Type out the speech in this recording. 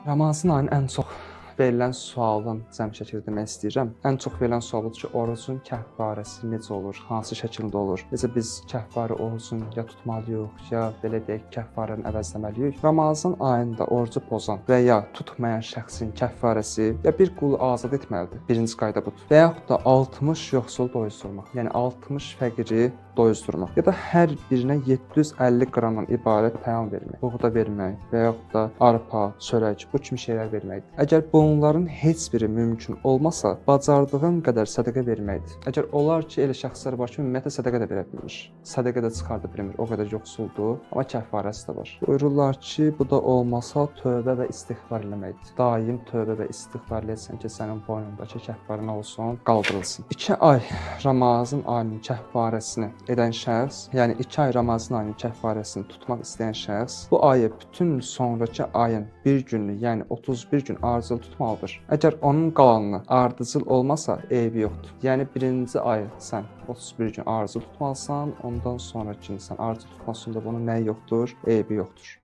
Ramazan ayının ən çox verilən sualın cəm şəkildə demək istəyirəm. Ən çox verilən sual budur ki, orucun kəffarəsi necə olur, hansı şəkildə olur? Necə biz kəffarə orucun ya tutmalıyıq, ya belə deyək, kəffarəni əvəzləməliyik? Ramazan ayında orucu pozan və ya tutmayan şəxsin kəffarəsi ya bir qulu azad etməlidir. Birinci qayda budur. Və yaxud da 60 yoxsul doyuzdurmaq. Yəni 60 fəqiri doyuzdurmaq. Ya da hər birinə 750 qramdan ibarət təam vermək. Buğda vermək və yaxud da arpa, çörək, bu kimi şeylər verməkdir. Əgər bunların heç biri mümkün olmasa, bacardığın qədər sədaqə verməkdir. Əgər olar ki, elə şəxslər var ki, ümumiyyətlə sədaqə də verə bilmir. Sədaqə də çıxarda bilmir, o qədər yoxsuldur, amma kəffarəsi də var. Buyururlar ki, bu da olmasa tövbə və istiğfar eləməkdir. Daim tövbə və istiğfar eləsən ki, sənin boynundakı kəffarə nə olsun, qaldırılsın. 2 ay Ramazan ayının kəffarəsini edən şəxs, yəni 2 ay Ramazan ayının kəffarəsini tutmaq istəyən şəxs bu ayı bütün sonrakı ayın bir gününü, yəni 31 gün ardıcıl tutmalıdır. Əgər onun qalanını ardıcıl olmasa, eybi yoxdur. Yəni birinci ayı sən 31 gün ardıcıl tutmalısan, ondan sonrakini sən ardıcıl tutmasında bunun nəyi yoxdur, eybi yoxdur.